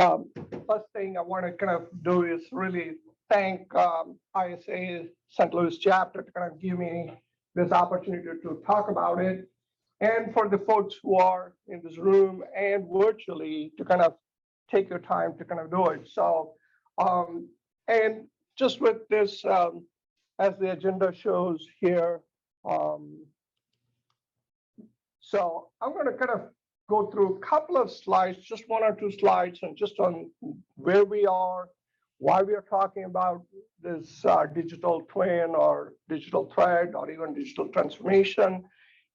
First thing I want to kind of do is really thank ISA St. Louis chapter to kind of give me this opportunity to talk about it, and for the folks who are in this room and virtually to kind of take your time to kind of do it. So, and just with this, as the agenda shows here, um, so I'm going to kind of go through a couple of slides, just one or two slides, and just on where we are, why we are talking about this digital twin or digital thread or even digital transformation.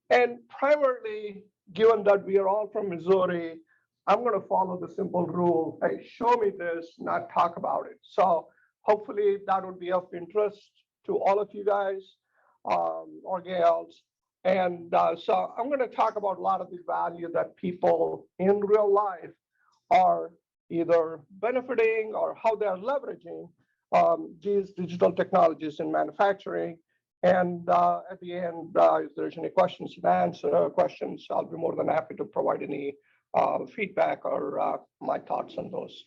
And primarily, given that we are all from Missouri, I'm going to follow the simple rule, hey, show me this, not talk about it. So hopefully that would be of interest to all of you guys or gals. And so I'm going to talk about a lot of the value that people in real life are either benefiting or how they're leveraging these digital technologies in manufacturing. And at the end, if there's any questions and answer questions, I'll be more than happy to provide any feedback or my thoughts on those.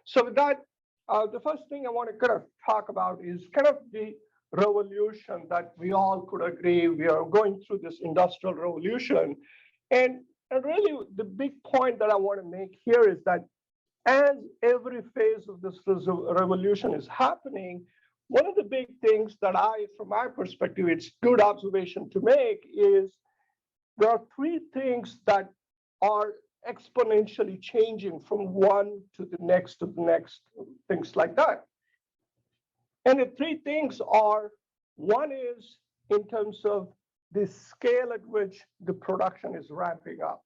So with that, the first thing I want to kind of talk about is kind of the revolution that we all could agree we are going through this industrial revolution. And really the big point that I want to make here is that as every phase of this revolution is happening, one of the big things that from my perspective, it's good observation to make is there are three things that are exponentially changing from one to the next, things like that. And the three things are, one is in terms of the scale at which the production is ramping up.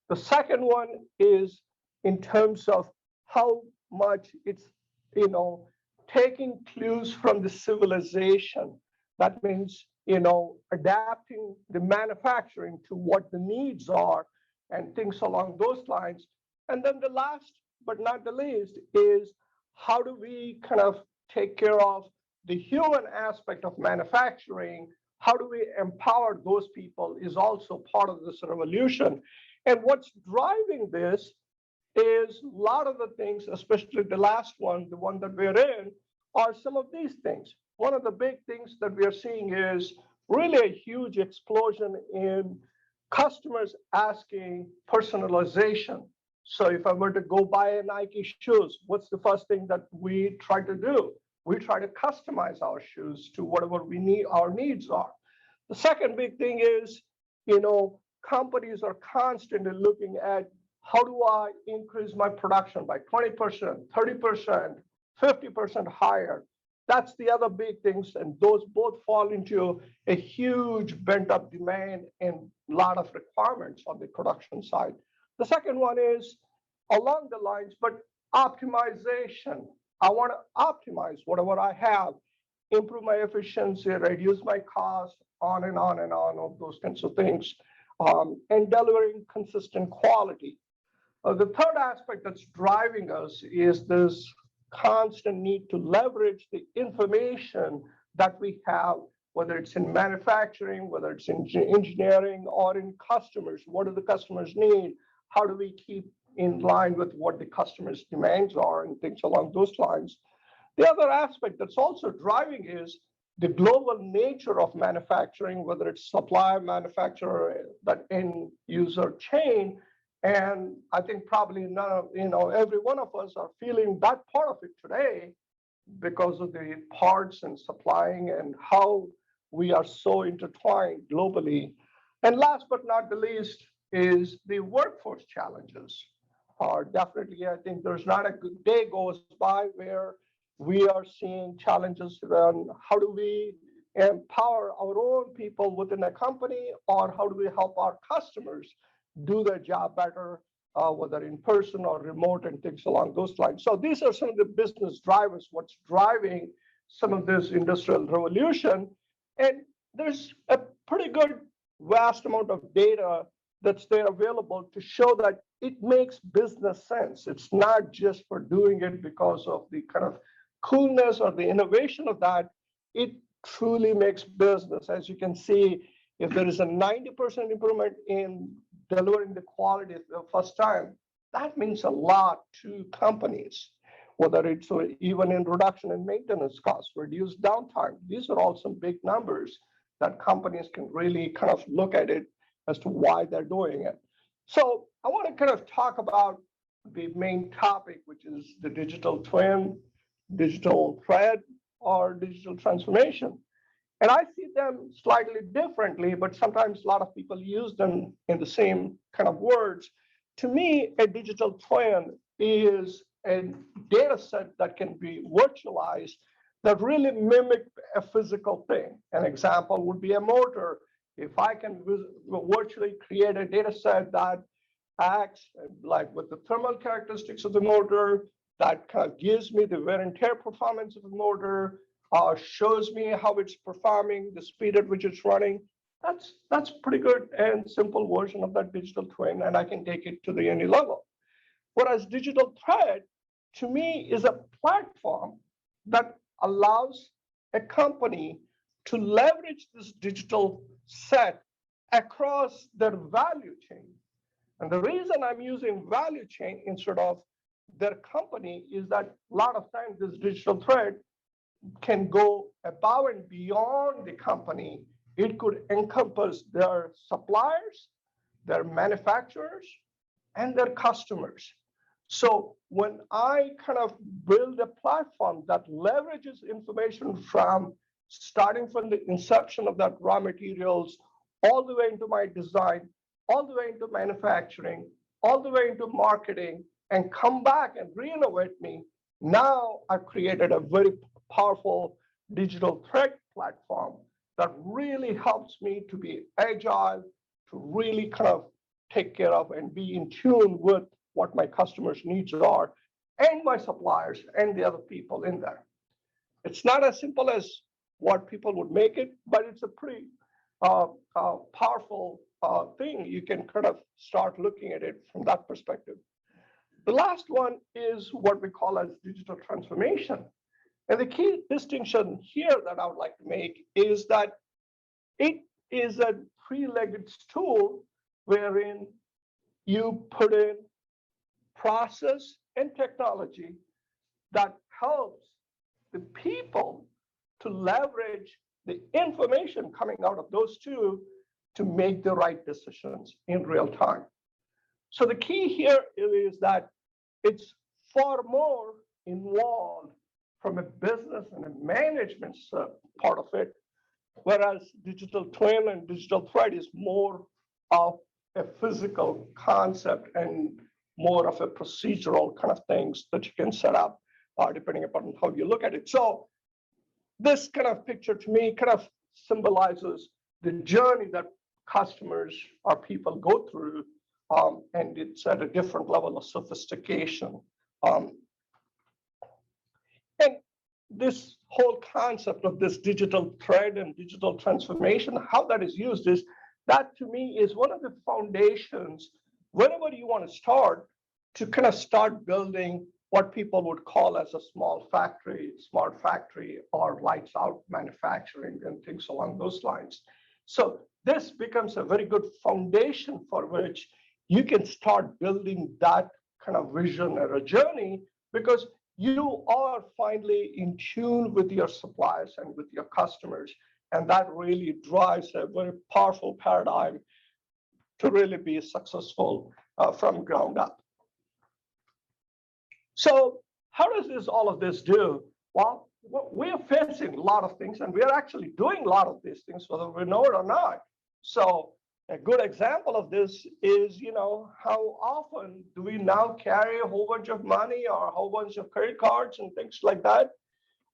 The second one is in terms of how much it's, taking clues from the civilization. That means, adapting the manufacturing to what the needs are and things along those lines. And then the last but not the least is how do we kind of take care of the human aspect of manufacturing? How do we empower those people is also part of this revolution. And what's driving this is a lot of the things, especially the last one, the one that we're in, are some of these things. One of the big things that we are seeing is really a huge explosion in customers asking personalization. So if I were to go buy a Nike shoes, what's the first thing that we try to do? We try to customize our shoes to whatever we need, our needs are. The second big thing is, companies are constantly looking at how do I increase my production by 20%, 30%, 50% higher. That's the other big things, and those both fall into a huge bent up demand and a lot of requirements on the production side. The second one is along the lines, but optimization. I want to optimize whatever I have, improve my efficiency, reduce my cost, on and on and on, of those kinds of things, and delivering consistent quality. The third aspect that's driving us is this constant need to leverage the information that we have, whether it's in manufacturing, whether it's in engineering or in customers. What do the customers need? How do we keep in line with what the customers' demands are and things along those lines? The other aspect that's also driving is the global nature of manufacturing, whether it's supply, manufacturer, that end user chain. And I think probably none of, every one of us are feeling that part of it today because of the parts and supplying and how we are so intertwined globally. And last but not the least is the workforce challenges. Are definitely, I think there's not a good day goes by where we are seeing challenges around how do we empower our own people within a company, or how do we help our customers do their job better, whether in person or remote and things along those lines. So these are some of the business drivers, what's driving some of this industrial revolution. And there's a pretty good vast amount of data that's there available to show that it makes business sense. It's not just for doing it because of the kind of coolness or the innovation of that. It truly makes business. As you can see, if there is a 90% improvement in delivering the quality the first time, that means a lot to companies, whether it's even in reduction in maintenance costs, reduced downtime. These are all some big numbers that companies can really kind of look at it as to why they're doing it. So I want to kind of talk about the main topic, which is the digital twin, digital thread, or digital transformation. And I see them slightly differently, but sometimes a lot of people use them in the same kind of words. To me, a digital twin is a data set that can be virtualized that really mimic a physical thing. An example would be a motor. If I can virtually create a data set that acts like with the thermal characteristics of the motor, that kind of gives me the wear and tear performance of the motor, shows me how it's performing, the speed at which it's running. That's pretty good and simple version of that digital twin, and I can take it to the any level. Whereas digital thread, to me, is a platform that allows a company to leverage this digital set across their value chain. And the reason I'm using value chain instead of their company is that a lot of times this digital thread can go above and beyond the company. It could encompass their suppliers, their manufacturers, and their customers. So when I kind of build a platform that leverages information from starting from the inception of that raw materials, all the way into my design, all the way into manufacturing, all the way into marketing, and come back and re-innovate me, now I've created a very powerful digital thread platform that really helps me to be agile, to really kind of take care of and be in tune with what my customers' needs are, and my suppliers and the other people in there. It's not as simple as what people would make it, but it's a pretty powerful thing. You can kind of start looking at it from that perspective. The last one is what we call as digital transformation. And the key distinction here that I would like to make is that it is a three-legged stool wherein you put in process and technology that helps the people to leverage the information coming out of those two to make the right decisions in real time. So the key here is that it's far more involved from a business and a management part of it, whereas digital twin and digital thread is more of a physical concept and more of a procedural kind of things that you can set up depending upon how you look at it. So this kind of picture to me kind of symbolizes the journey that customers or people go through, and it's at a different level of sophistication. And this whole concept of this digital thread and digital transformation, how that is used is, that to me is one of the foundations whenever you want to start to kind of start building what people would call as a small factory, smart factory, or lights out manufacturing and things along those lines. So this becomes a very good foundation for which you can start building that kind of vision or a journey, because you are finally in tune with your suppliers and with your customers. And that really drives a very powerful paradigm to really be successful from ground up. So how does this all of this do? Well, we are facing a lot of things, and we are actually doing a lot of these things, whether we know it or not. So a good example of this is, how often do we now carry a whole bunch of money or a whole bunch of credit cards and things like that?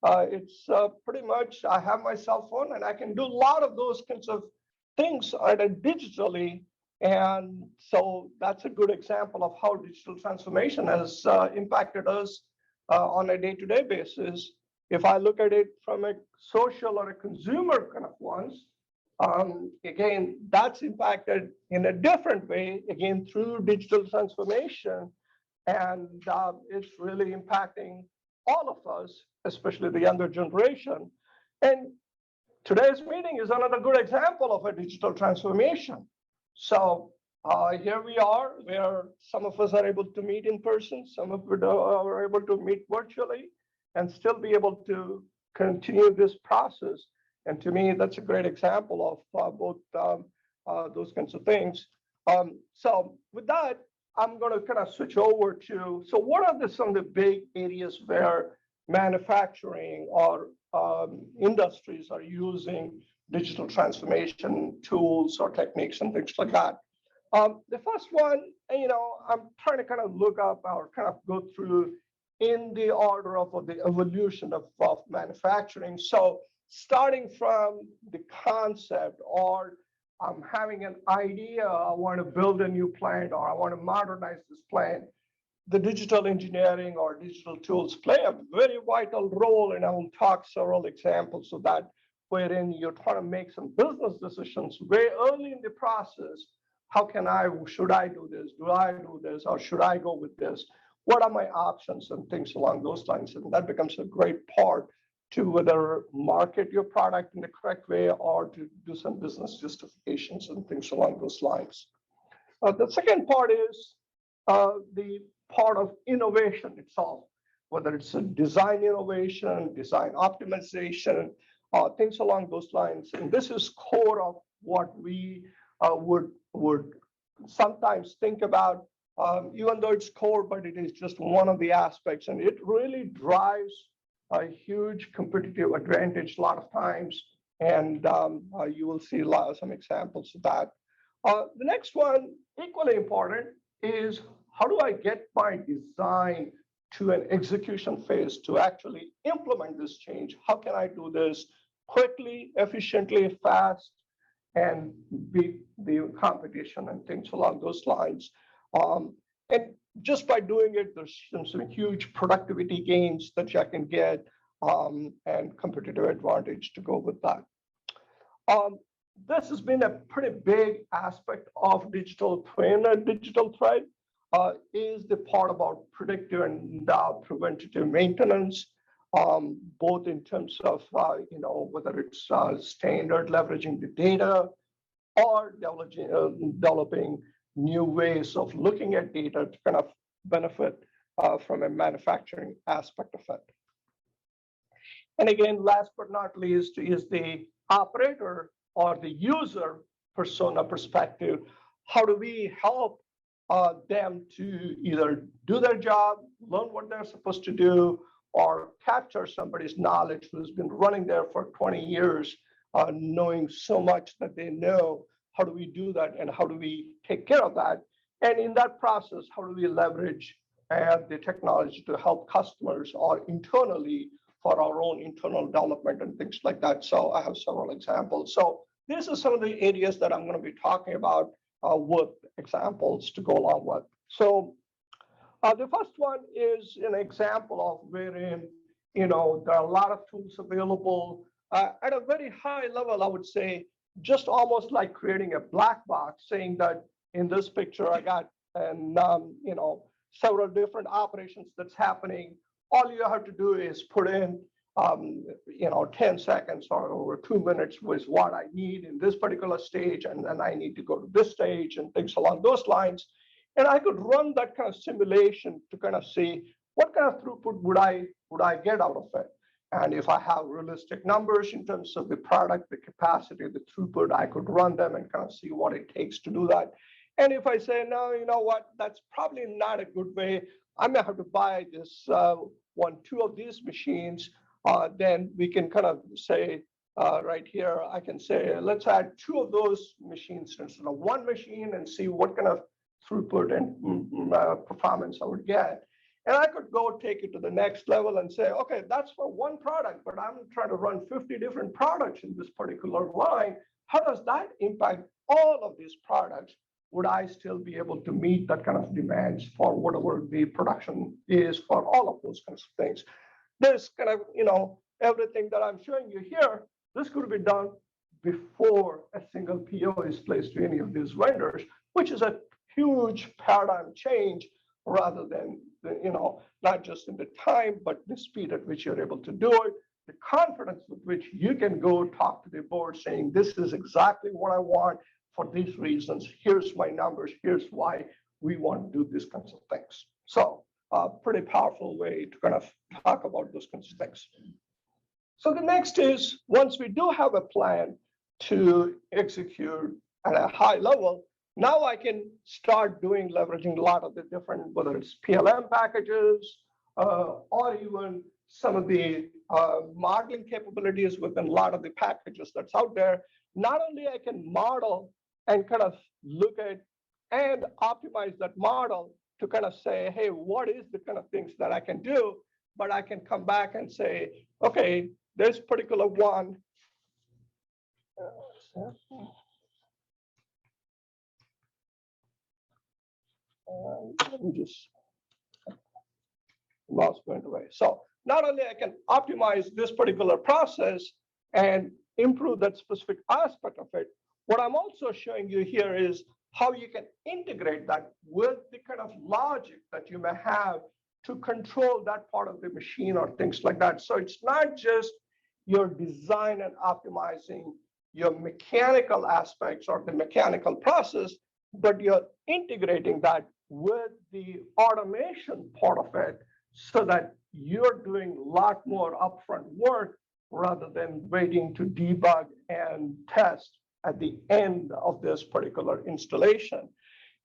It's pretty much, I have my cell phone and I can do a lot of those kinds of things digitally. And so that's a good example of how digital transformation has impacted us on a day-to-day basis. If I look at it from a social or a consumer kind of ones, again, that's impacted in a different way, again, through digital transformation. And it's really impacting all of us, especially the younger generation. And today's meeting is another good example of a digital transformation. So Here we are, where some of us are able to meet in person, some of us are able to meet virtually, and still be able to continue this process. And to me, that's a great example of both those kinds of things. So with that, I'm going to kind of switch over to, so what are some of the big areas where manufacturing or industries are using digital transformation tools or techniques and things like that? The first one, I'm trying to kind of look up or kind of go through in the order of the evolution of manufacturing. So starting from the concept, or I'm having an idea, I want to build a new plant or I want to modernize this plant, the digital engineering or digital tools play a very vital role, and I will talk several examples of that, wherein you're trying to make some business decisions very early in the process. Should I do this? Do I do this? Or should I go with this? What are my options and things along those lines? And that becomes a great part to whether market your product in the correct way or to do some business justifications and things along those lines. The second part is the part of innovation itself, whether it's a design innovation, design optimization, things along those lines. And this is core of what we would sometimes think about, even though it's core, but it is just one of the aspects, and it really drives a huge competitive advantage a lot of times. And you will see some examples of that. The next one, equally important, is how do I get my design to an execution phase to actually implement this change? How can I do this quickly, efficiently, fast, and beat the competition and things along those lines? And just by doing it, there's some huge productivity gains that you can get, and competitive advantage to go with that. This has been a pretty big aspect of digital twin and digital thread, is the part about predictive and preventative maintenance, both in terms of whether it's standard leveraging the data or developing new ways of looking at data to kind of benefit from a manufacturing aspect of it. And again, last but not least, is the operator or the user persona perspective. How do we help them to either do their job, learn what they're supposed to do, or capture somebody's knowledge who's been running there for 20 years, knowing so much that they know? How do we do that, and how do we take care of that? And in that process, how do we leverage the technology to help customers or internally for our own internal development and things like that? So I have several examples. So these are some of the areas that I'm going to be talking about with examples to go along with. So the first one is an example of wherein, there are a lot of tools available at a very high level. I would say just almost like creating a black box, saying that in this picture I got several different operations that's happening. All you have to do is put in 10 seconds or 2 minutes was what I need in this particular stage, and then I need to go to this stage and things along those lines. And I could run that kind of simulation to kind of see what kind of throughput would I get out of it. And if I have realistic numbers in terms of the product, the capacity, the throughput, I could run them and kind of see what it takes to do that. And if I say, no, you know what, that's probably not a good way, I may have to buy this two of these machines, then we can kind of say, right here, I can say, let's add 2 of those machines instead of 1 machine and see what kind of throughput and performance I would get. And I could go take it to the next level and say, okay, that's for 1 product, but I'm trying to run 50 different products in this particular line. How does that impact all of these products? Would I still be able to meet that kind of demands for whatever the production is for all of those kinds of things? This kind of, everything that I'm showing you here, this could be done before a single PO is placed to any of these vendors, which is a huge paradigm change, rather than, not just in the time, but the speed at which you're able to do it, the confidence with which you can go talk to the board saying, this is exactly what I want for these reasons. Here's my numbers. Here's why we want to do these kinds of things. So a pretty powerful way to kind of talk about those kinds of things. So the next is, once we do have a plan to execute at a high level, now I can start leveraging a lot of the different, whether it's PLM packages or even some of the modeling capabilities within a lot of the packages that's out there. Not only I can model and kind of look at and optimize that model to kind of say, hey, what is the kind of things that I can do? But I can come back and say, okay, this particular one. Let me just mouse went away. So not only I can optimize this particular process and improve that specific aspect of it, what I'm also showing you here is how you can integrate that with the kind of logic that you may have to control that part of the machine or things like that. So it's not just your design and optimizing your mechanical aspects or the mechanical process, but you're integrating that with the automation part of it so that you're doing a lot more upfront work rather than waiting to debug and test at the end of this particular installation.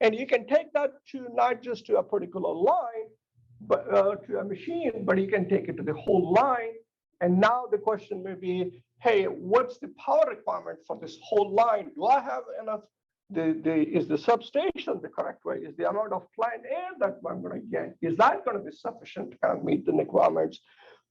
And you can take that to not just to a particular line, but to a machine, but you can take it to the whole line. And now the question may be, hey, what's the power requirement for this whole line? Do I have enough? Is the substation the correct way? Is the amount of plant air that I'm going to get, is that going to be sufficient to kind of meet the requirements?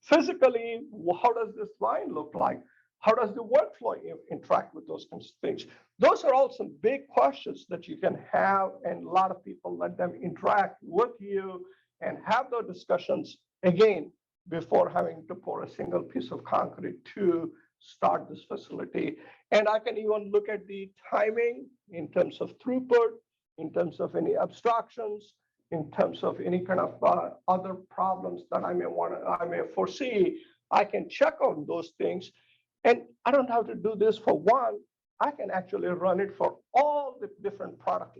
Physically, how does this line look like? How does the workflow interact with those kinds of things? Those are all some big questions that you can have, and a lot of people let them interact with you and have those discussions again before having to pour a single piece of concrete to start this facility. And I can even look at the timing in terms of throughput, in terms of any obstructions, in terms of any kind of other problems that I may foresee. I can check on those things. And I don't have to do this for one. I can actually run it for all the different products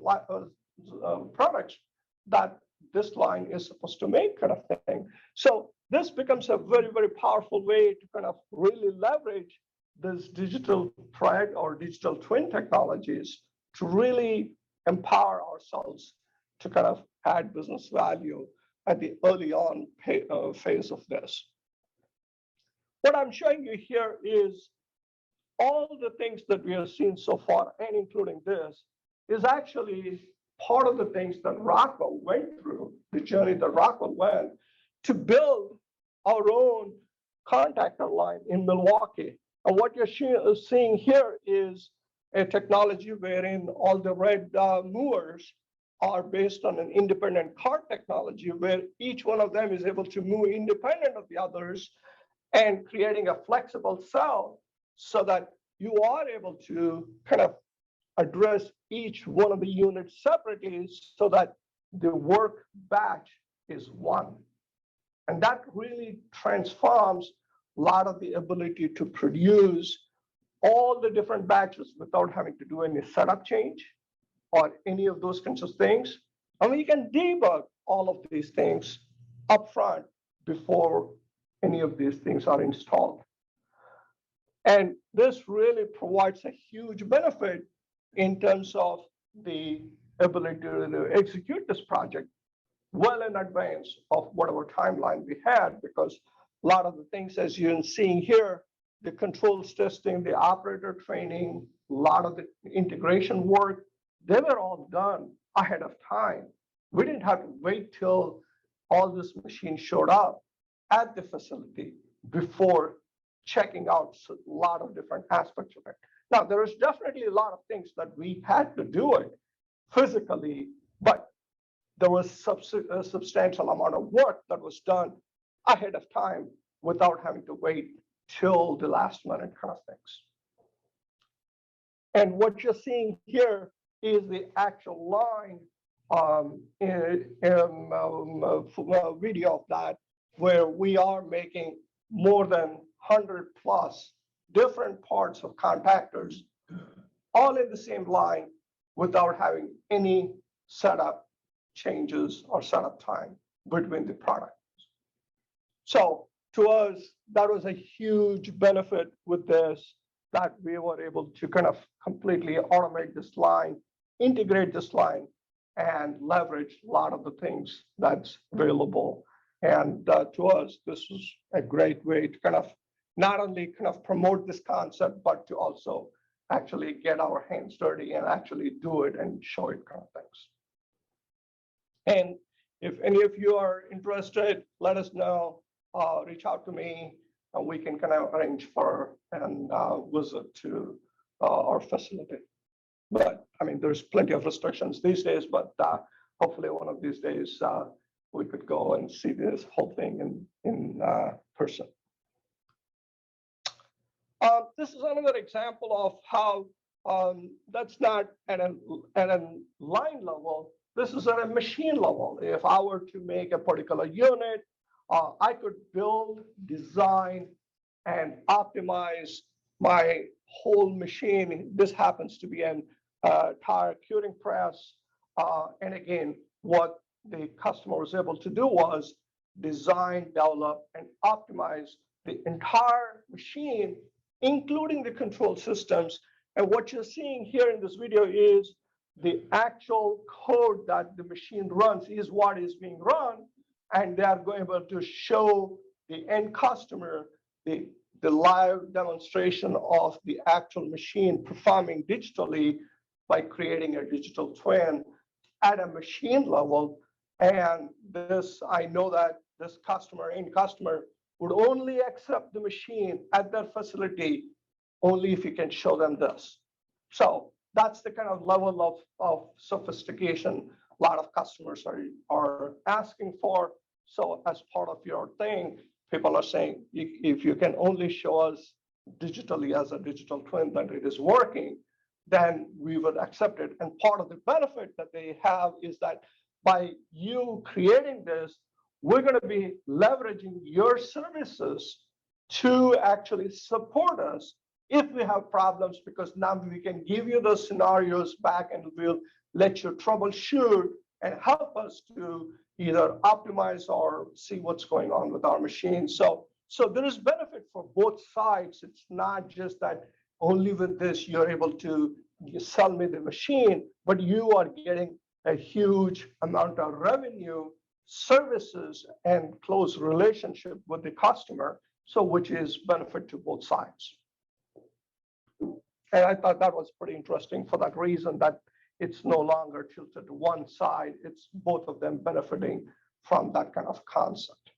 that this line is supposed to make, kind of thing. So this becomes a very, very powerful way to kind of really leverage this digital thread or digital twin technologies to really empower ourselves to kind of add business value at the early on phase of this. What I'm showing you here is all the things that we have seen so far, and including this, is actually part of the things that Rockwell went through, the journey that Rockwell went to build our own contactor line in Milwaukee. And what you're seeing here is a technology wherein all the red movers are based on an independent card technology, where each one of them is able to move independent of the others and creating a flexible cell so that you are able to kind of address each one of the units separately so that the work batch is one. And that really transforms a lot of the ability to produce all the different batches without having to do any setup change or any of those kinds of things. I mean, you can debug all of these things upfront before any of these things are installed. And this really provides a huge benefit in terms of the ability to execute this project well in advance of whatever timeline we had, because a lot of the things, as you're seeing here, the controls testing, the operator training, a lot of the integration work, they were all done ahead of time. We didn't have to wait till all this machines showed up at the facility before checking out a lot of different aspects of it. Now, there is definitely a lot of things that we had to do it physically, but there was a substantial amount of work that was done ahead of time without having to wait till the last minute kind of things. And what you're seeing here is the actual line video of that, where we are making more than 100 plus different parts of contactors all in the same line without having any setup changes or setup time between the products. So to us, that was a huge benefit with this, that we were able to kind of completely automate this line, integrate this line, and leverage a lot of the things that's available. And to us, this is a great way to kind of not only kind of promote this concept, but to also actually get our hands dirty and actually do it and show it kind of things. And if any of you are interested, let us know, reach out to me, and we can kind of arrange for an visit to our facility. But I mean, there's plenty of restrictions these days, but hopefully one of these days we could go and see this whole thing in person. This is another example of how that's not at a line level. This is at a machine level. If I were to make a particular unit, I could build, design, and optimize my whole machine. This happens to be an tire curing press. And again, what the customer was able to do was design, develop, and optimize the entire machine, including the control systems. And what you're seeing here in this video is the actual code that the machine runs is what is being run, and they are going to show the end customer the live demonstration of the actual machine performing digitally by creating a digital twin at a machine level. And this, I know that this end customer, would only accept the machine at their facility only if you can show them this. So that's the kind of level of sophistication a lot of customers are asking for. So as part of your thing, people are saying, if you can only show us digitally as a digital twin that it is working, then we would accept it. And part of the benefit that they have is that by you creating this, we're going to be leveraging your services to actually support us if we have problems, because now we can give you those scenarios back and we'll let you troubleshoot and help us to either optimize or see what's going on with our machine. So there is benefit for both sides. It's not just that only with this you're able to sell me the machine, but you are getting a huge amount of revenue, services, and close relationship with the customer, so which is benefit to both sides. And I thought that was pretty interesting for that reason, that it's no longer tilted to one side. It's both of them benefiting from that kind of concept.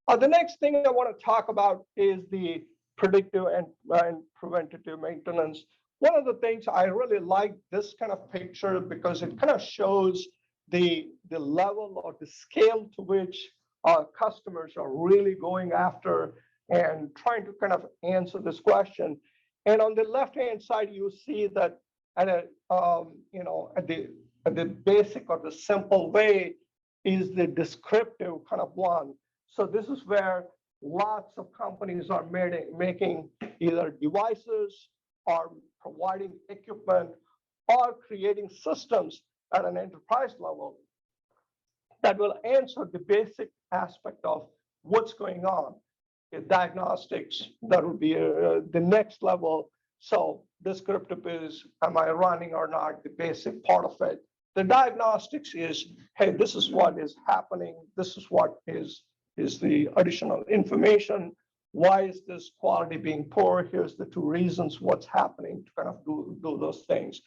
The next thing I want to talk about is the predictive and preventative maintenance. One of the things I really like this kind of picture because it kind of shows the level or the scale to which our customers are really going after and trying to kind of answer this question. And on the left-hand side, you see that at the basic or the simple way is the descriptive kind of one. So this is where lots of companies are making either devices or providing equipment or creating systems at an enterprise level that will answer the basic aspect of what's going on. Diagnostics, that would be the next level. So descriptive is, am I running or not, the basic part of it. The diagnostics is, hey, this is what is happening. This is what is the additional information. Why is this quality being poor? Here's the two reasons what's happening to kind of do those things.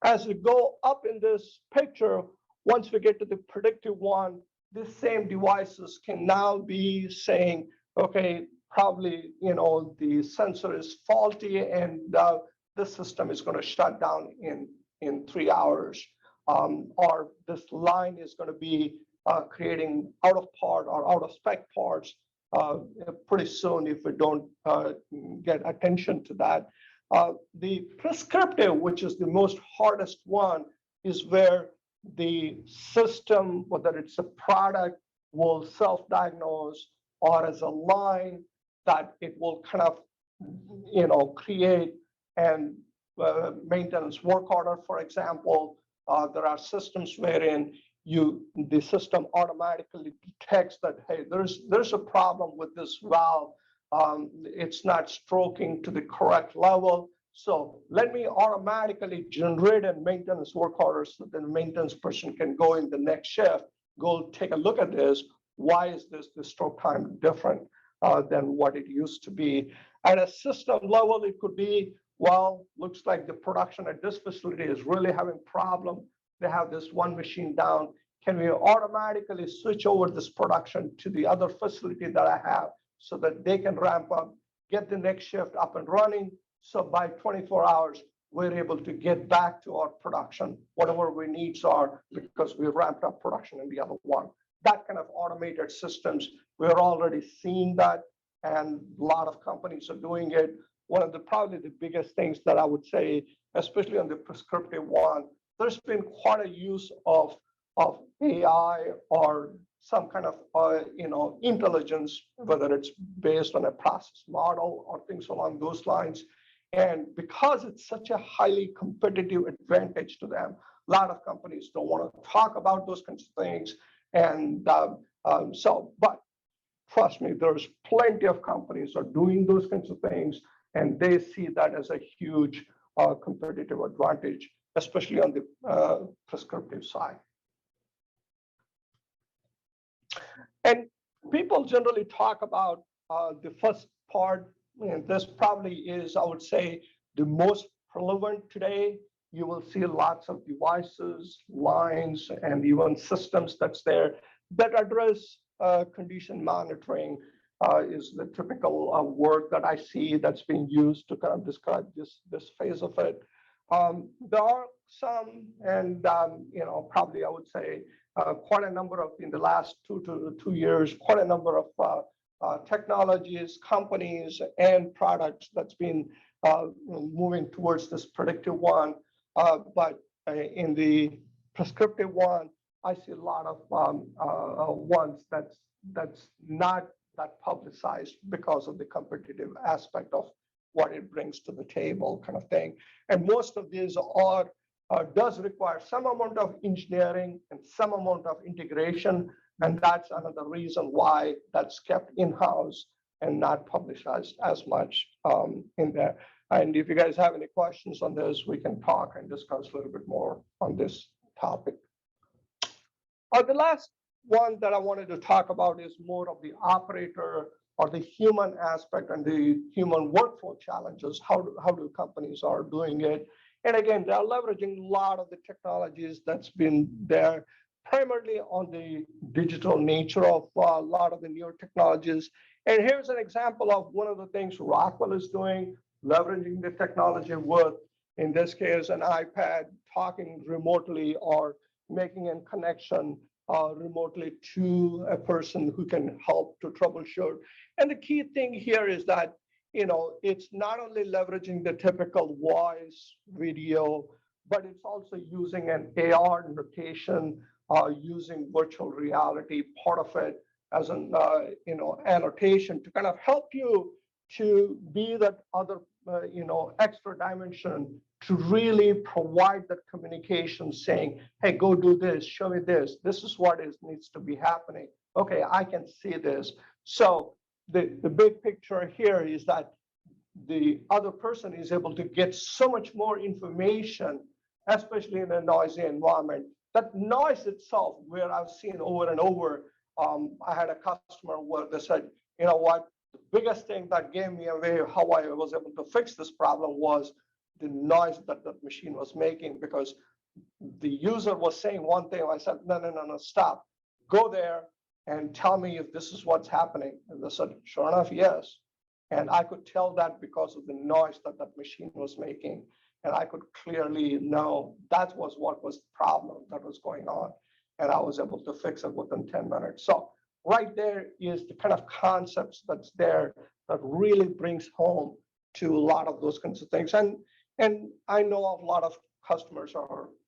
As we go up in this picture, once we get to the predictive one, the same devices can now be saying, okay, probably, the sensor is faulty and the system is going to shut down in 3 hours. Or this line is going to be creating out of part or out of spec parts pretty soon if we don't get attention to that. The prescriptive, which is the most hardest one, is where the system, whether it's a product, will self-diagnose, or as a line that it will kind of, create and maintenance work order, for example. There are systems wherein the system automatically detects that, hey, there's a problem with this valve. It's not stroking to the correct level. So let me automatically generate a maintenance work order so that the maintenance person can go in the next shift, go take a look at this. Why is the stroke time different than what it used to be? At a system level, it could be, well, looks like the production at this facility is really having problem. They have this one machine down. Can we automatically switch over this production to the other facility that I have so that they can ramp up, get the next shift up and running? So by 24 hours, we're able to get back to our production, whatever our needs are, because we ramped up production in the other one. That kind of automated systems, we're already seeing that, and a lot of companies are doing it. One of probably the biggest things that I would say, especially on the prescriptive one, there's been quite a use of AI or some kind of intelligence, whether it's based on a process model or things along those lines. And because it's such a highly competitive advantage to them, a lot of companies don't want to talk about those kinds of things. And but trust me, there's plenty of companies are doing those kinds of things, and they see that as a huge competitive advantage, especially on the prescriptive side. And people generally talk about the first part, and this probably is, I would say, the most relevant today. You will see lots of devices, lines, and even systems that's there that address condition monitoring. Is the typical word that I see that's being used to kind of describe this phase of it. There are some, and probably I would say quite a number of, in the last 2 years, quite a number of technologies, companies, and products that's been moving towards this predictive one. But in the prescriptive one, I see a lot of ones that's not that publicized because of the competitive aspect of what it brings to the table, kind of thing. And most of these does require some amount of engineering and some amount of integration, and that's another reason why that's kept in-house and not publicized as much in there. And if you guys have any questions on this, we can talk and discuss a little bit more on this topic. The last one that I wanted to talk about is more of the operator or the human aspect and the human workflow challenges. How do companies are doing it? And again, they're leveraging a lot of the technologies that's been there, primarily on the digital nature of a lot of the newer technologies. And here's an example of one of the things Rockwell is doing, leveraging the technology with, in this case, an iPad, talking remotely or making a connection remotely to a person who can help to troubleshoot. And the key thing here is that, it's not only leveraging the typical voice, video, but it's also using an AR notation, using virtual reality, part of it as an annotation to kind of help you to be that other extra dimension to really provide that communication, saying, hey, go do this, show me this, this is what needs to be happening. Okay, I can see this. So the big picture here is that the other person is able to get so much more information, especially in a noisy environment. That noise itself, where I've seen over and over, I had a customer where they said, you know what, the biggest thing that gave me away how I was able to fix this problem was the noise that the machine was making, because the user was saying one thing. I said, no, stop. Go there and tell me if this is what's happening. And they said, sure enough, yes. And I could tell that because of the noise that that machine was making. And I could clearly know that was what was the problem that was going on. And I was able to fix it within 10 minutes. So right there is the kind of concepts that's there that really brings home to a lot of those kinds of things. And I know a lot of customers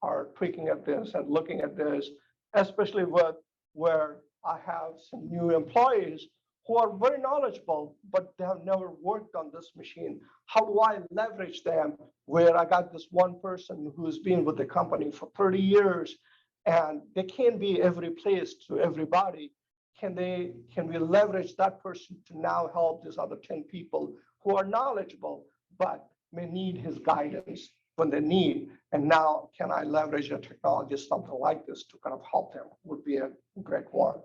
are tweaking at this and looking at this, especially with where I have some new employees who are very knowledgeable, but they have never worked on this machine. How do I leverage them where I got this one person who's been with the company for 30 years and they can't be every place to everybody? Can we leverage that person to now help these other 10 people who are knowledgeable, but may need his guidance when they need? And now can I leverage a technology, something like this to kind of help them would be a great one.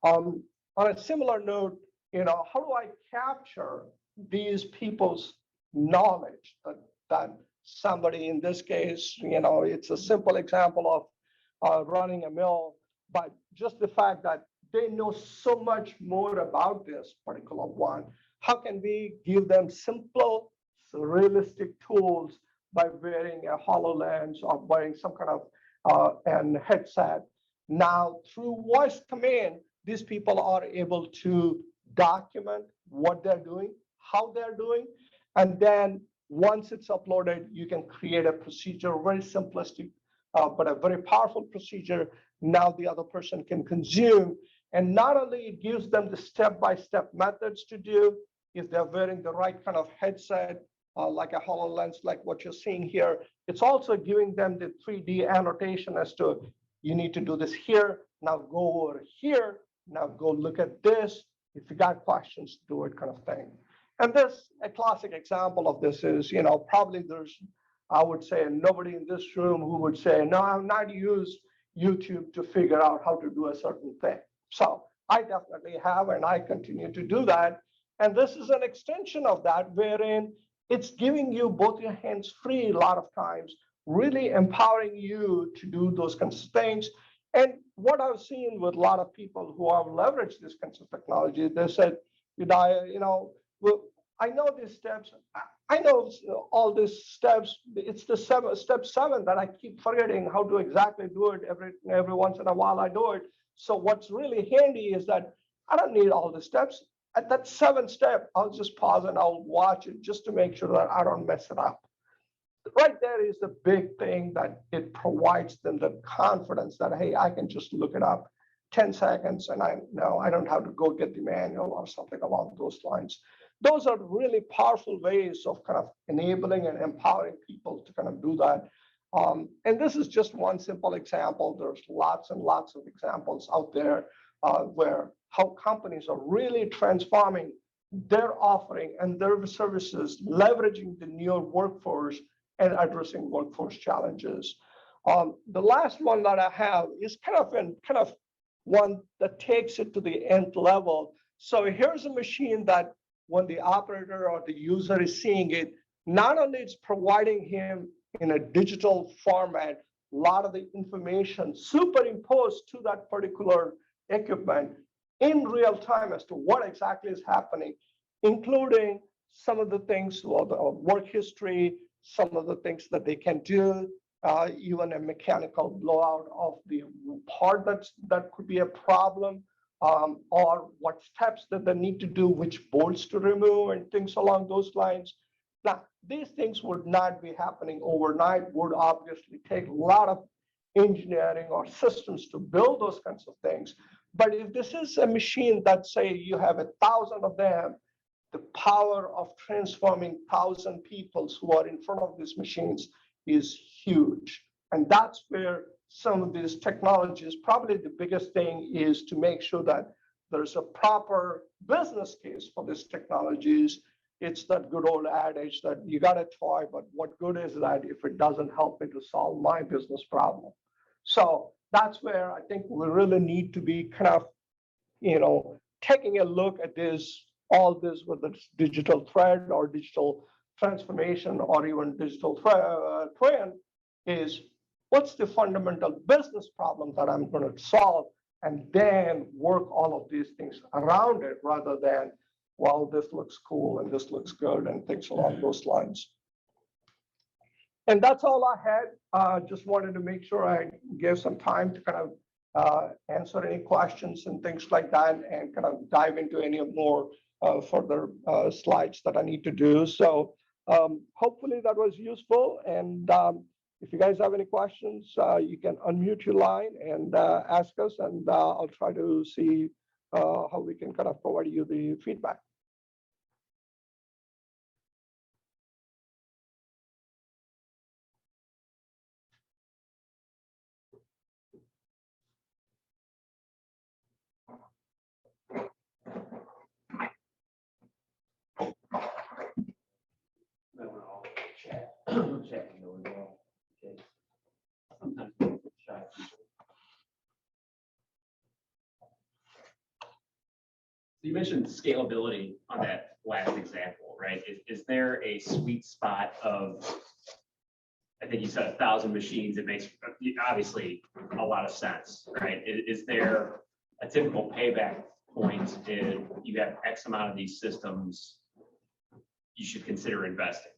On a similar note, how do I capture these people's knowledge that somebody, in this case, it's a simple example of running a mill, but just the fact that they know so much more about this particular one. How can we give them simple, realistic tools by wearing a HoloLens or wearing some kind of an headset? Now, through voice command, these people are able to document what they're doing, how they're doing, and then once it's uploaded, you can create a procedure, very simplistic, but a very powerful procedure. Now the other person can consume, and not only it gives them the step-by-step methods to do, if they're wearing the right kind of headset, like a HoloLens, like what you're seeing here, it's also giving them the 3D annotation as to, you need to do this here, now go over here, now go look at this. If you got questions, do it, kind of thing. And this, a classic example of this is, probably there's, I would say, nobody in this room who would say, no, I've not used YouTube to figure out how to do a certain thing. So I definitely have, and I continue to do that. And this is an extension of that, wherein it's giving you both your hands free a lot of times, really empowering you to do those kinds of things. And what I've seen with a lot of people who have leveraged this kinds of technology, they said, Udaya, well, I know these steps. I know all these steps. It's the step 7 that I keep forgetting how to exactly do it. Every once in a while I do it. So what's really handy is that I don't need all the steps. At that 7th step, I'll just pause and I'll watch it just to make sure that I don't mess it up. Right there is the big thing, that it provides them the confidence that, hey, I can just look it up 10 seconds and I know I don't have to go get the manual or something along those lines. Those are really powerful ways of kind of enabling and empowering people to kind of do that. And this is just one simple example. There's lots and lots of examples out there where how companies are really transforming their offering and their services, leveraging the newer workforce and addressing workforce challenges. The last one that I have is kind of one that takes it to the nth level. So here's a machine that when the operator or the user is seeing it, not only it's providing him in a digital format, a lot of the information superimposed to that particular equipment in real time as to what exactly is happening, including some of the things, the work history, some of the things that they can do, even a mechanical blowout of the part that could be a problem, or what steps that they need to do, which bolts to remove and things along those lines. Now, these things would not be happening overnight, would obviously take a lot of engineering or systems to build those kinds of things. But if this is a machine that, say, you have 1,000 of them, the power of transforming 1,000 people who are in front of these machines is huge. And that's where some of these technologies, probably the biggest thing is to make sure that there's a proper business case for these technologies. It's that good old adage that you got a toy, but what good is that if it doesn't help me to solve my business problem? So that's where I think we really need to be kind of, taking a look at all this, whether it's digital thread or digital transformation or even digital twin, is what's the fundamental business problem that I'm going to solve, and then work all of these things around it rather than, well, this looks cool and this looks good and things along those lines. And that's all I had. Just wanted to make sure I gave some time to kind of answer any questions and things like that, and kind of dive into any more further slides that I need to do. So hopefully that was useful. And if you guys have any questions, you can unmute your line and ask us, and I'll try to see how we can kind of provide you the feedback. You mentioned scalability on that last example, right? Is there a sweet spot of, I think you said 1,000 machines, it makes obviously a lot of sense, right? Is there a typical payback point if you have X amount of these systems you should consider investing?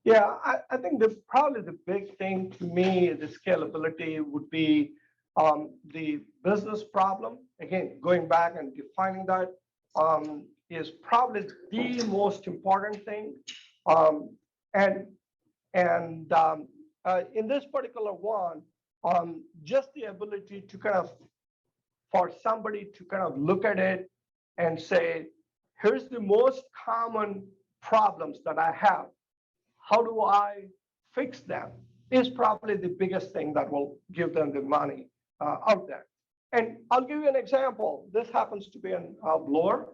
Yeah, I think probably the big thing to me, the scalability would be the business problem. Again, going back and defining that is probably the most important thing. And in this particular one, just the ability to kind of, for somebody to kind of look at it and say, here's the most common problems that I have. How do I fix them? Is probably the biggest thing that will give them the money out there. And I'll give you an example. This happens to be a blower.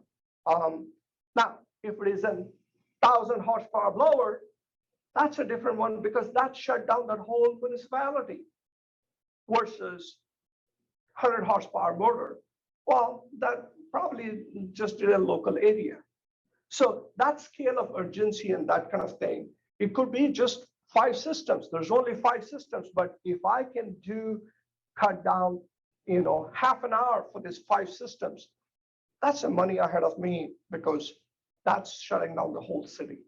Now, if it is a 1,000 horsepower blower, that's a different one because that shut down that whole municipality versus 100 horsepower motor. Well, that probably just in a local area. So that scale of urgency and that kind of thing, it could be just 5 systems. There's only 5 systems, but if I can cut down, half an hour for these 5 systems, that's the money ahead of me because that's shutting down the whole city.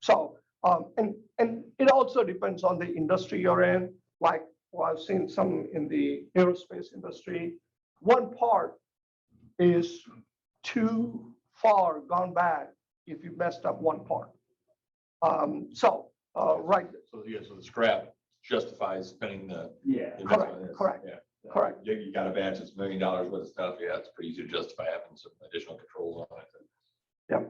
So, and it also depends on the industry you're in. Like, well, I've seen some in the aerospace industry. One part is too far gone bad if you messed up one part. Right. So the scrap justifies spending the investment. Correct. Yeah. Correct. You got a batch that's $1 million worth of stuff. Yeah, it's pretty easy to justify having some additional controls on it. Yeah,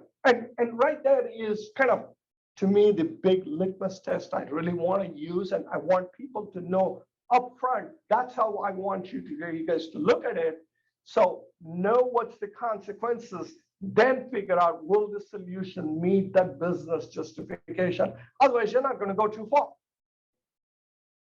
and right there is kind of, to me, the big litmus test I really want to use, and I want people to know upfront. That's how I want you guys to look at it. So know what's the consequences, then figure out, will the solution meet that business justification? Otherwise, you're not going to go too far.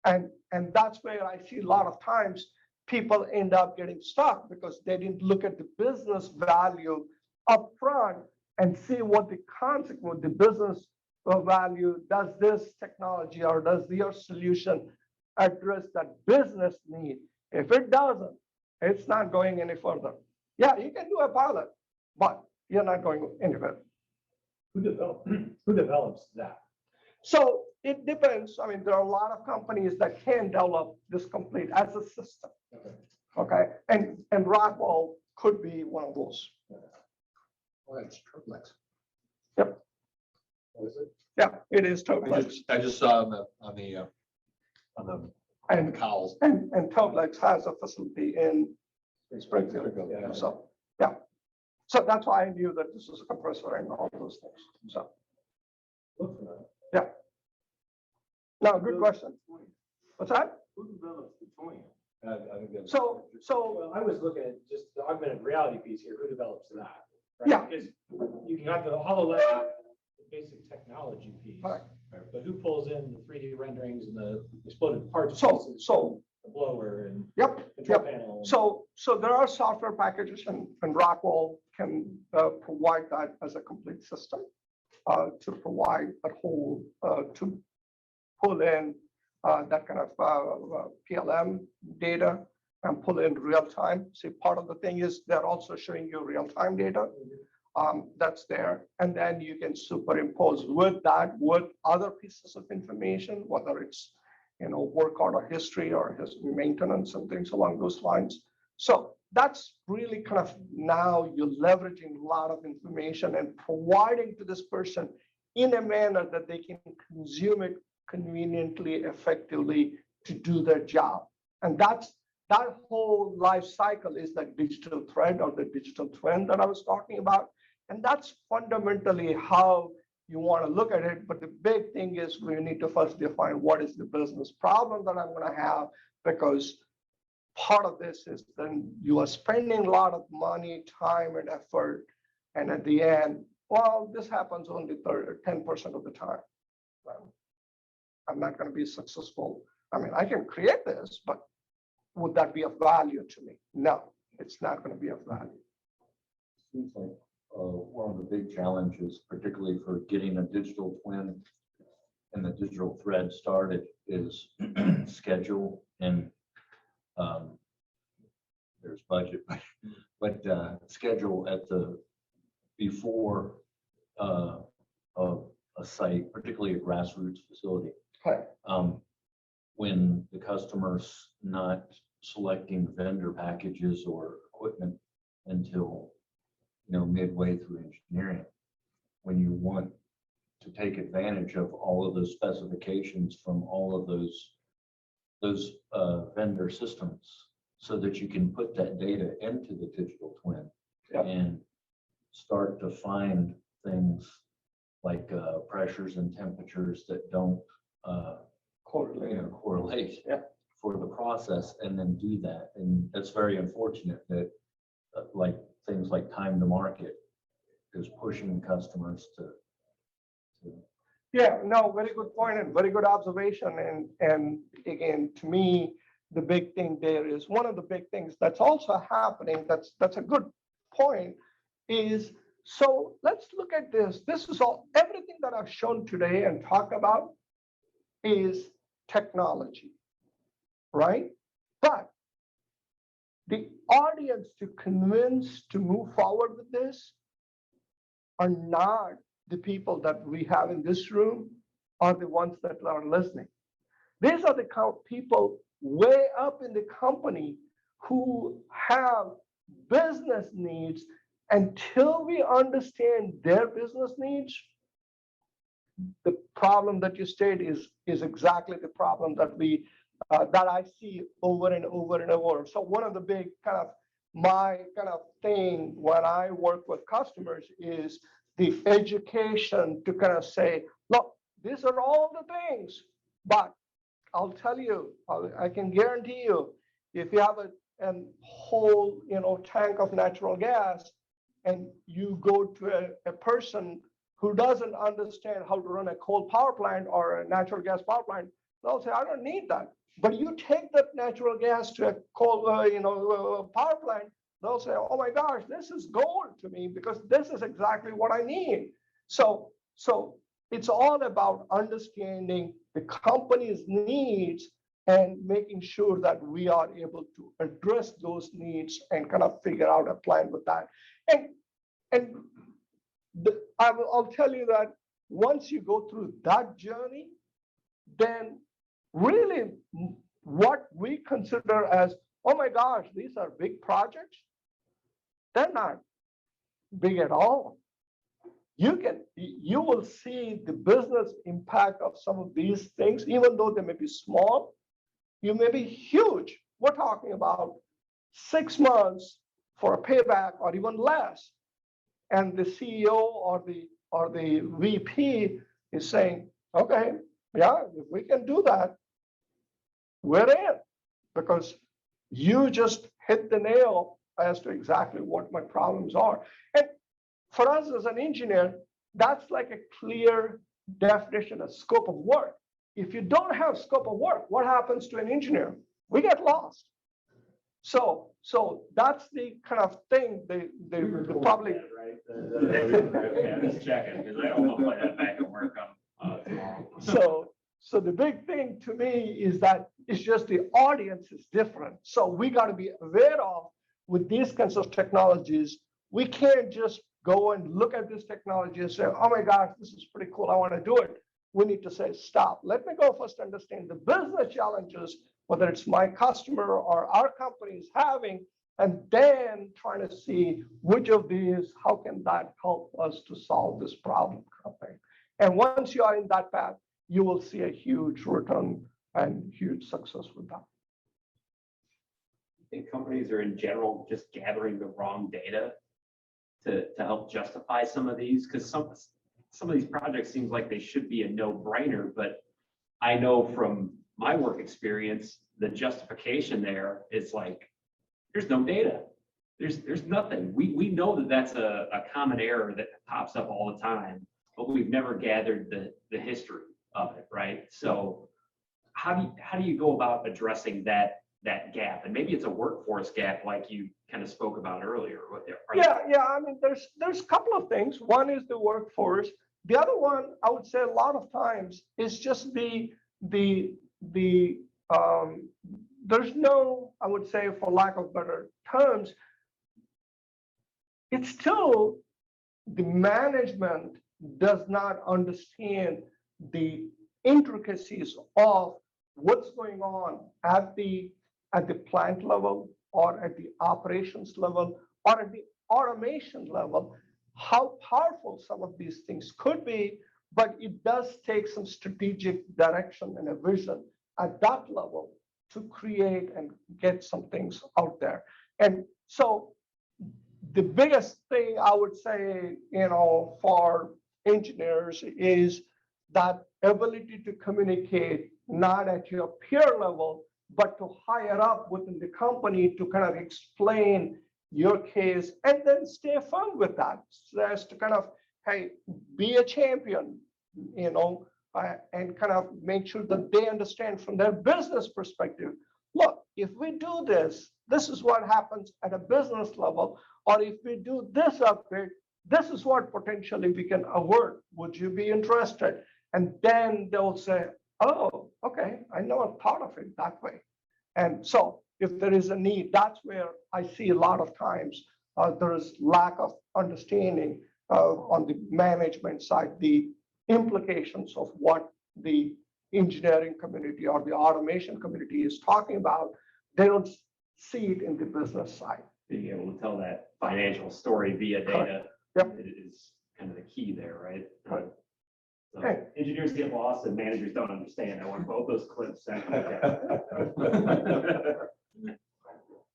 And that's where I see a lot of times people end up getting stuck because they didn't look at the business value upfront and see what the consequence, the business value, does this technology or does your solution address that business need? If it doesn't, it's not going any further. Yeah, you can do a pilot, but you're not going anywhere. Who develops that? So it depends. I mean, there are a lot of companies that can develop this complete as a system. Okay. And Rockwell could be one of those. Well, that's Triplex. Yep. What is it? Yeah, it is Toplex. I just saw on the cowls. And Toplex has a facility in Springfield. Yeah. So yeah. So that's why I knew that this was a compressor and all those things. So Look for that. yeah. Now, good question. What's that? Who develops the twin? I think that's So well, I was looking at just the augmented reality piece here. Who develops that? Right? Yeah. Because you can have the HoloLens, the basic technology piece. Right. But who pulls in the 3D renderings and the exploded parts? So the blower and yep. control panel. So there are software packages, and Rockwell can provide that as a complete system to provide a whole to pull in that kind of PLM data and pull in real time. See, part of the thing is they're also showing you real time data that's there, and then you can superimpose with that with other pieces of information, whether it's work order history or his maintenance and things along those lines. So that's really kind of now you're leveraging a lot of information and providing to this person in a manner that they can consume it conveniently, effectively to do their job. And that's that whole life cycle is the digital thread or the digital twin that I was talking about. And that's fundamentally how you want to look at it. But the big thing is we need to first define what is the business problem that I'm going to have, because part of this is then you are spending a lot of money, time, and effort. And at the end, well, this happens only 10% of the time. Well, I'm not going to be successful. I mean, I can create this, but would that be of value to me? No, it's not going to be of value. Seems like one of the big challenges, particularly for getting a digital twin and the digital thread started, is schedule and there's budget, but schedule at the before of a site, particularly a grassroots facility. Okay. When the customer's not selecting vendor packages or equipment until midway through engineering, when you want to take advantage of all of those specifications from all of those vendor systems, so that you can put that data into the digital twin. Yep. And start to find things like pressures and temperatures that don't correlate for the process, and then do that. And it's very unfortunate that like things like time to market is pushing customers to. Yeah, no, very good point and very good observation. And again, to me, the big thing there is one of the big things that's also happening. That's a good point. Is so let's look at this. This is all everything that I've shown today and talked about is technology, right? But the audience to convince to move forward with this are not the people that we have in this room, are the ones that are listening. These are the people way up in the company who have business needs. Until we understand their business needs, the problem that you state is exactly the problem that that I see over and over and over. So one of the big my thing when I work with customers is the education to say, look, these are all the things, but I'll tell you, I can guarantee you, if you have a whole tank of natural gas, and you go to a person who doesn't understand how to run a coal power plant or a natural gas power plant, they'll say, I don't need that. But you take that natural gas to a coal power plant, they'll say, oh my gosh, this is gold to me because this is exactly what I need. So it's all about understanding the company's needs and making sure that we are able to address those needs and figure out a plan with that. And I'll tell you that once you go through that journey, then really what we consider as, oh my gosh, these are big projects, they're not big at all. You will see the business impact of some of these things, even though they may be small, you may be huge. We're talking about 6 months for a payback or even less. And the CEO or the VP is saying, okay, yeah, if we can do that, we're in, because you just hit the nail as to exactly what my problems are. And for us as an engineer, that's like a clear definition of scope of work. If you don't have scope of work, what happens to an engineer? We get lost. So that's the thing they probably. Yeah, just checking, because I don't want to play that back at work on tomorrow. So the big thing to me is that it's just the audience is different. So we got to be aware of, with these kinds of technologies, we can't just go and look at this technology and say, oh my gosh, this is pretty cool, I want to do it. We need to say, stop. Let me go first understand the business challenges, whether it's my customer or our company is having, and then trying to see which of these, how can that help us to solve this problem. And once you are in that path, you will see a huge return and huge success with that. think companies are in general just gathering the wrong data to help justify some of these? Because some of these projects seems like they should be a no-brainer, but I know from my work experience, the justification there is like, there's no data. There's nothing. We know that that's a common error that pops up all the time, but we've never gathered the history of it, right? So how do you go about addressing that gap? And maybe it's a workforce gap like you kind of spoke about earlier. Yeah. I mean, there's a couple of things. One is the workforce. The other one, I would say a lot of times is just there's no, I would say, for lack of better terms, it's still the management does not understand the intricacies of what's going on at the plant level or at the operations level or at the automation level, how powerful some of these things could be, but it does take some strategic direction and a vision at that level to create and get some things out there. And so the biggest thing I would say, for engineers is that ability to communicate not at your peer level, but to higher up within the company to kind of explain your case and then stay firm with that. So as to kind of, hey, be a champion, and kind of make sure that they understand from their business perspective. Look, if we do this, this is what happens at a business level, or if we do this upgrade, this is what potentially we can avert. Would you be interested? And then they'll say, oh, okay, I never thought of it that way. And so if there is a need, that's where I see a lot of times there is lack of understanding on the management side, the implications of what the engineering community or the automation community is talking about. They don't see it in the business side. Being able to tell that financial story via data is kind of the key there, right? Right. So Okay. engineers get lost and managers don't understand. I want both those clips.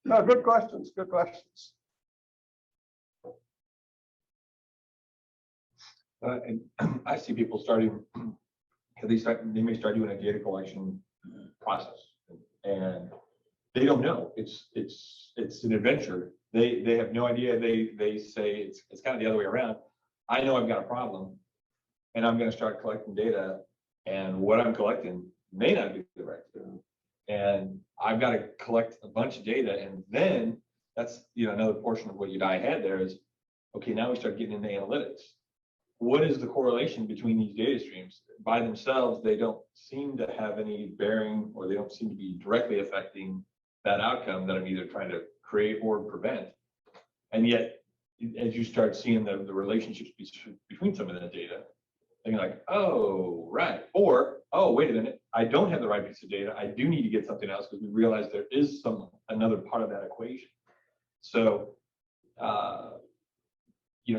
No, good questions. Good questions. And I see people starting, they may start doing a data collection process, and they don't know. It's an adventure. They have no idea. They say it's kind of the other way around. I know I've got a problem, and I'm going to start collecting data, and what I'm collecting may not be the right thing. And I've got to collect a bunch of data, and then that's another portion of what Udaya had there is, okay, now we start getting into analytics. What is the correlation between these data streams? By themselves, they don't seem to have any bearing, or they don't seem to be directly affecting that outcome that I'm either trying to create or prevent. And yet, as you start seeing the relationships between some of that data, then you're like, oh, right. Or, oh, wait a minute, I don't have the right piece of data. I do need to get something else because we realize there is another part of that equation. So,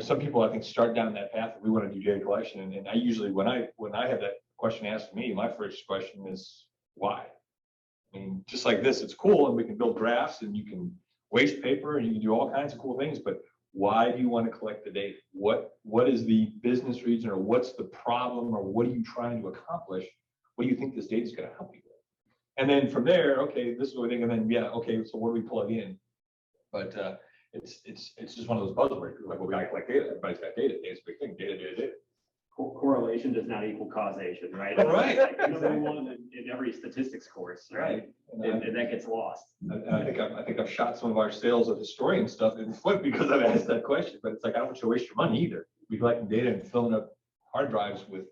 some people I think start down that path. We want to do data collection, and I usually, when I have that question asked me, my first question is why. I mean, just like this, it's cool, and we can build graphs, and you can waste paper, and you can do all kinds of cool things. But why do you want to collect the data? What is the business reason, or what's the problem, or what are you trying to accomplish? What do you think this data is going to help you with? And then from there, okay, this is what we think, and then okay, so where do we plug in? But it's just one of those buzzwords. Like, well, we got to collect data. Everybody's got data. Data's a big thing. Data. Correlation does not equal causation, right? Right. Like number one in every statistics course, right? And that gets lost. I think I've shot some of our sales of historian stuff in the foot because I've asked that question. But it's like, I don't want you to waste your money either. We collecting data and filling up hard drives with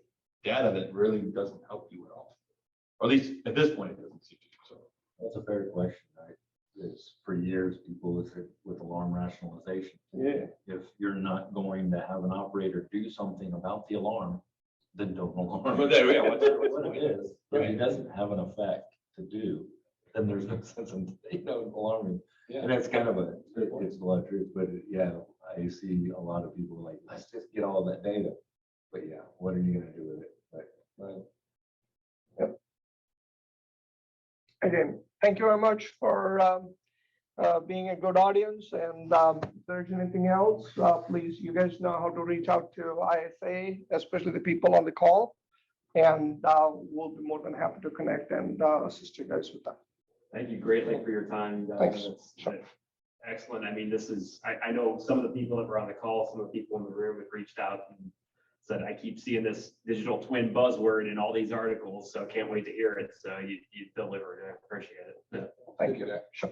data that really doesn't help you at all. Or at least at this point, it doesn't seem to. So That's a fair question, right? Is for years people have said with alarm rationalization. Yeah. If you're not going to have an operator do something about the alarm, then don't alarm. But there, yeah, What it is, if it doesn't have an effect to do, then there's no sense in alarming. Yeah. And that's kind of it's a lot of truth, but yeah, I see a lot of people like, let's just get all that data. But yeah, what are you gonna do with it? Right. Again, thank you very much for being a good audience. And if there's anything else, please, you guys know how to reach out to ISA, especially the people on the call. And we'll be more than happy to connect and assist you guys with that. Thank you greatly for your time. Thanks. That's excellent. I mean, this is, I know some of the people that were on the call, some of the people in the room have reached out and said, I keep seeing this digital twin buzzword in all these articles, so can't wait to hear it. So you delivered. I appreciate it. Thank you. Sure.